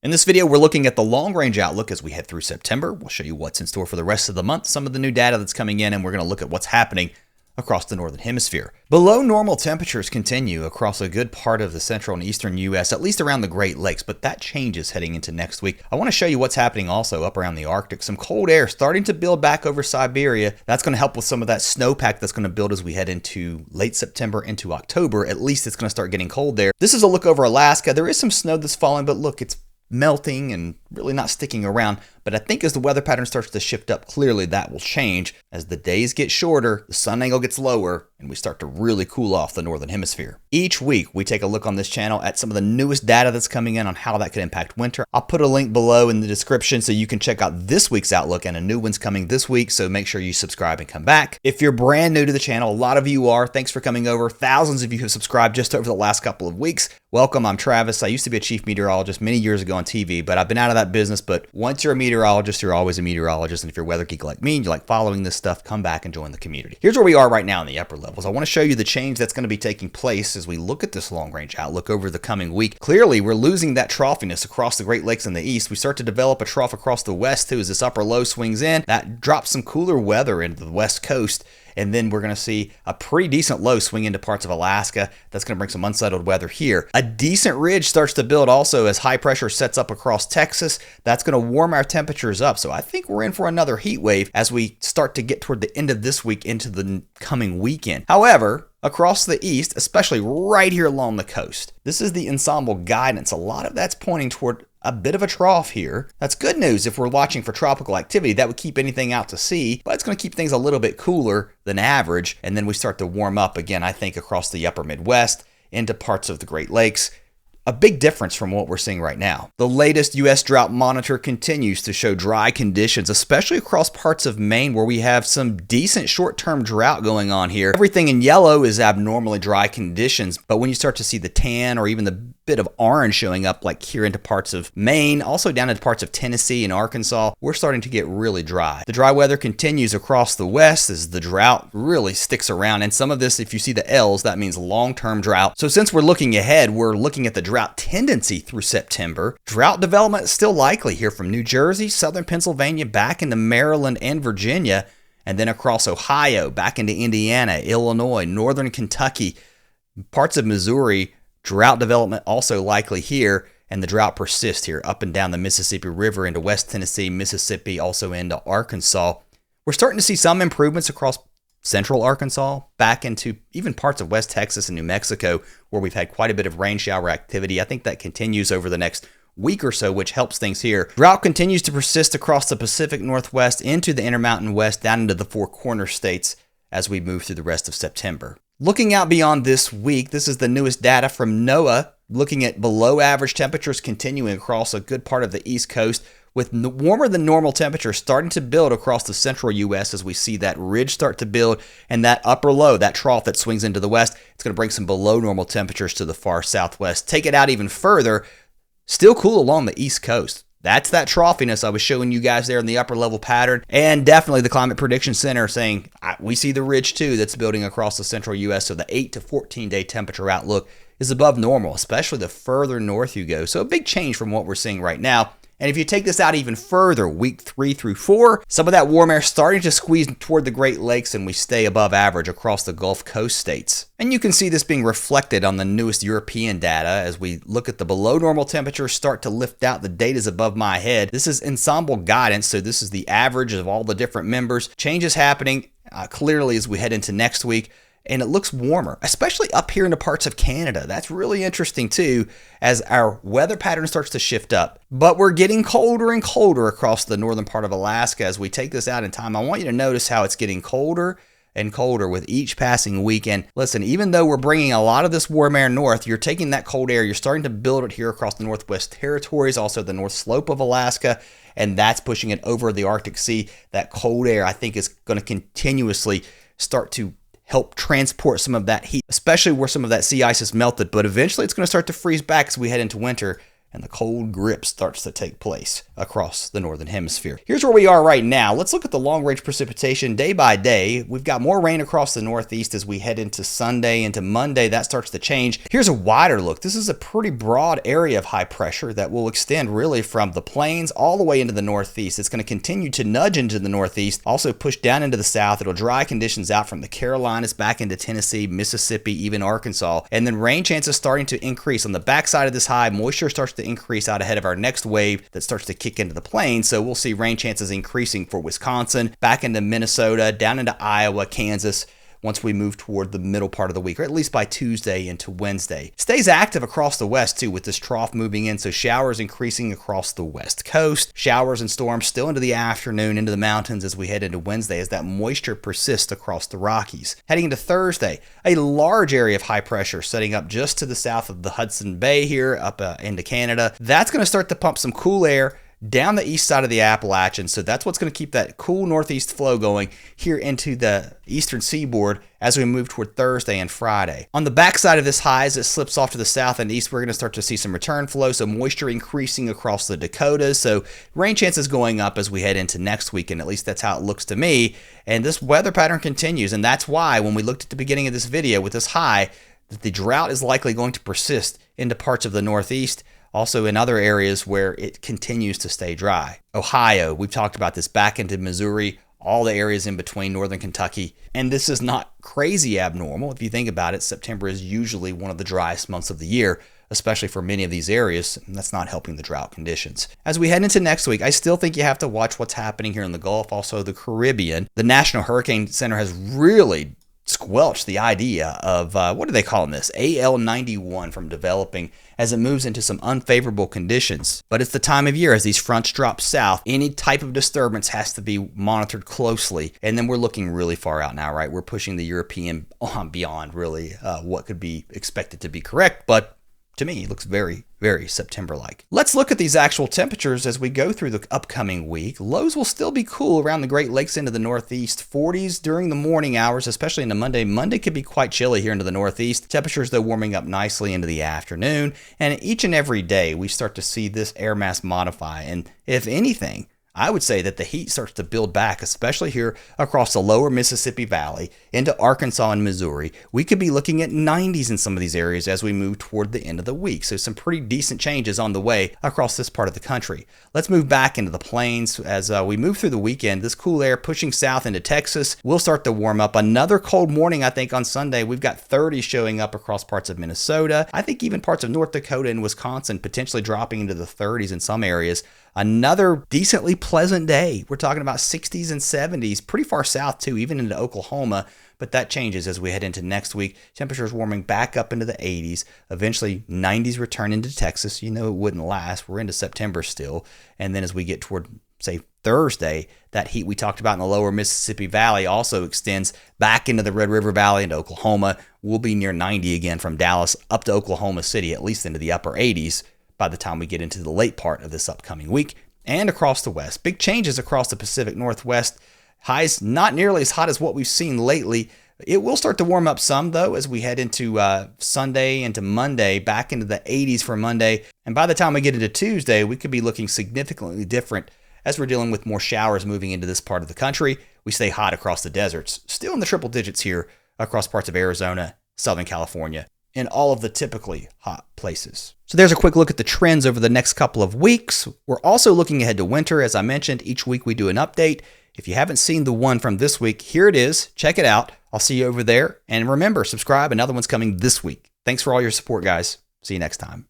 In this video, we're looking at the long-range outlook as we head through September. We'll show you what's in store for the rest of the month, some of the new data that's coming in, and we're going to look at what's happening across the northern hemisphere. Below normal temperatures continue across a good part of the central and eastern U.S., at least around the Great Lakes, but that changes heading into next week. I want to show you what's happening also up around the Arctic. Some cold air starting to build back over Siberia. That's going to help with some of that snowpack that's going to build as we head into late September into October. At least it's going to start getting cold there. This is a look over Alaska. There is some snow that's falling, but look, it's melting and really not sticking around. But I think as the weather pattern starts to shift up, clearly that will change. As the days get shorter, the sun angle gets lower, and we start to really cool off the northern hemisphere. Each week, we take a look on this channel at some of the newest data that's coming in on how that could impact winter. I'll put a link below in the description so you can check out this week's outlook, and a new one's coming this week, so make sure you subscribe and come back. If you're brand new to the channel, a lot of you are. Thanks for coming over. Thousands of you have subscribed just over the last couple of weeks. Welcome, I'm Travis. I used to be a chief meteorologist many years ago on TV, but I've been out of that business. But once you're a meteorologist, you're always a meteorologist. And if you're a weather geek like me and you like following this stuff, come back and join the community. Here's where we are right now in the upper levels. I want to show you the change that's going to be taking place as we look at this long-range outlook over the coming week. Clearly, we're losing that troughiness across the Great Lakes in the east. We start to develop a trough across the west too as this upper low swings in. That drops some cooler weather into the west coast. And then we're going to see a pretty decent low swing into parts of Alaska. That's going to bring some unsettled weather here. A decent ridge starts to build also as high pressure sets up across Texas. That's going to warm our temperatures up. So I think we're in for another heat wave as we start to get toward the end of this week into the coming weekend. However, across the east, especially right here along the coast, this is the ensemble guidance. A lot of that's pointing toward a bit of a trough here. That's good news if we're watching for tropical activity. That would keep anything out to sea, but it's going to keep things a little bit cooler than average. And then we start to warm up again, I think, across the upper Midwest into parts of the Great Lakes. A big difference from what we're seeing right now. The latest U.S. drought monitor continues to show dry conditions, especially across parts of Maine where we have some decent short-term drought going on here. Everything in yellow is abnormally dry conditions, but when you start to see the tan or even the bit of orange showing up like here into parts of Maine, also down into parts of Tennessee and Arkansas, we're starting to get really dry. The dry weather continues across the west as the drought really sticks around, and some of this, if you see the L's, that means long-term drought. So since we're looking ahead, we're looking at the drought tendency through September. Drought development is still likely here from New Jersey, southern Pennsylvania, back into Maryland and Virginia, and then across Ohio, back into Indiana, Illinois, northern Kentucky, parts of Missouri. Drought development also likely here, and the drought persists here up and down the Mississippi River into West Tennessee, Mississippi, also into Arkansas. We're starting to see some improvements across central Arkansas, back into even parts of West Texas and New Mexico, where we've had quite a bit of rain shower activity. I think that continues over the next week or so, which helps things here. Drought continues to persist across the Pacific Northwest into the Intermountain West, down into the Four Corners states as we move through the rest of September. Looking out beyond this week, this is the newest data from NOAA, looking at below average temperatures continuing across a good part of the East Coast, with warmer than normal temperatures starting to build across the central U.S. as we see that ridge start to build, and that upper low, that trough that swings into the west, it's going to bring some below normal temperatures to the far southwest. Take it out even further, still cool along the East Coast. That's that troughiness I was showing you guys there in the upper level pattern. And definitely the Climate Prediction Center saying we see the ridge too that's building across the central U.S. So the 8 to 14 day temperature outlook is above normal, especially the further north you go. So a big change from what we're seeing right now. And if you take this out even further, week 3 through 4, some of that warm air starting to squeeze toward the Great Lakes, and we stay above average across the Gulf Coast states. And you can see this being reflected on the newest European data as we look at the below normal temperatures start to lift out. The data's above my head. This is ensemble guidance, so this is the average of all the different members. Changes happening clearly as we head into next week. And it looks warmer, especially up here into parts of Canada. That's really interesting too, as our weather pattern starts to shift up. But we're getting colder and colder across the northern part of Alaska. As we take this out in time, I want you to notice how it's getting colder and colder with each passing weekend. Listen, even though we're bringing a lot of this warm air north, you're taking that cold air, you're starting to build it here across the Northwest Territories, also the North Slope of Alaska, and that's pushing it over the Arctic Sea. That cold air, I think, is going to continuously start to help transport some of that heat, especially where some of that sea ice is melted. But eventually it's going to start to freeze back as we head into winter. and the cold grip starts to take place across the northern hemisphere. Here's where we are right now. Let's look at the long-range precipitation day by day. We've got more rain across the northeast as we head into Sunday, into Monday. That starts to change. Here's a wider look. This is a pretty broad area of high pressure that will extend really from the plains all the way into the northeast. It's going to continue to nudge into the northeast, also push down into the south. It'll dry conditions out from the Carolinas back into Tennessee, Mississippi, even Arkansas. And then rain chances starting to increase on the backside of this high. Moisture starts to increase out ahead of our next wave that starts to kick into the plains. So we'll see rain chances increasing for Wisconsin, back into Minnesota, down into Iowa, Kansas, once we move toward the middle part of the week, or at least by Tuesday into Wednesday. Stays active across the west too, with this trough moving in, so showers increasing across the west coast. Showers and storms still into the afternoon, into the mountains as we head into Wednesday as that moisture persists across the Rockies. Heading into Thursday, a large area of high pressure setting up just to the south of the Hudson Bay here, up into Canada. That's going to start to pump some cool air down the east side of the Appalachians, so that's what's going to keep that cool northeast flow going here into the eastern seaboard as we move toward Thursday and Friday. On the backside of this high, as it slips off to the south and east, we're going to start to see some return flow, so moisture increasing across the Dakotas, so rain chances going up as we head into next week, and at least that's how it looks to me. And this weather pattern continues, and that's why when we looked at the beginning of this video with this high, that the drought is likely going to persist into parts of the northeast, also in other areas where it continues to stay dry. Ohio, we've talked about this, back into Missouri, all the areas in between northern Kentucky. And this is not crazy abnormal. If you think about it, September is usually one of the driest months of the year, especially for many of these areas, and that's not helping the drought conditions. As we head into next week, I still think you have to watch what's happening here in the Gulf, also the Caribbean. The National Hurricane Center has really squelched the idea of, what are they calling this? AL91 from developing as it moves into some unfavorable conditions. But it's the time of year as these fronts drop south. Any type of disturbance has to be monitored closely. And then we're looking really far out now, right? We're pushing the European beyond really what could be expected to be correct. But to me, it looks very, very September-like. Let's look at these actual temperatures as we go through the upcoming week. Lows will still be cool around the Great Lakes into the northeast. 40s during the morning hours, especially into Monday. Monday could be quite chilly here into the northeast. Temperatures, though, warming up nicely into the afternoon. And each and every day, we start to see this air mass modify. And if anything, I would say that the heat starts to build back, especially here across the lower Mississippi Valley into Arkansas and Missouri. We could be looking at 90s in some of these areas as we move toward the end of the week. So some pretty decent changes on the way across this part of the country. Let's move back into the plains as we move through the weekend. This cool air pushing south into Texas will start to warm up. Another cold morning, I think, on Sunday. We've got 30s showing up across parts of Minnesota. I think even parts of North Dakota and Wisconsin potentially dropping into the 30s in some areas. Another decently pleasant day. We're talking about 60s and 70s, pretty far south too, even into Oklahoma. But that changes as we head into next week. Temperatures warming back up into the 80s. Eventually, 90s return into Texas. You know it wouldn't last. We're into September still. And then as we get toward, say, Thursday, that heat we talked about in the lower Mississippi Valley also extends back into the Red River Valley into Oklahoma. We'll be near 90 again from Dallas up to Oklahoma City, at least into the upper 80s. By the time we get into the late part of this upcoming week, and across the west. Big changes across the Pacific Northwest. Highs not nearly as hot as what we've seen lately. It will start to warm up some, though, as we head into Sunday into Monday, back into the 80s for Monday. And by the time we get into Tuesday, we could be looking significantly different as we're dealing with more showers moving into this part of the country. We stay hot across the deserts, still in the triple digits here across parts of Arizona, Southern California, in all of the typically hot places. So there's a quick look at the trends over the next couple of weeks. We're also looking ahead to winter. As I mentioned, each week we do an update. If you haven't seen the one from this week, here it is. Check it out. I'll see you over there. And remember, subscribe. Another one's coming this week. Thanks for all your support, guys. See you next time.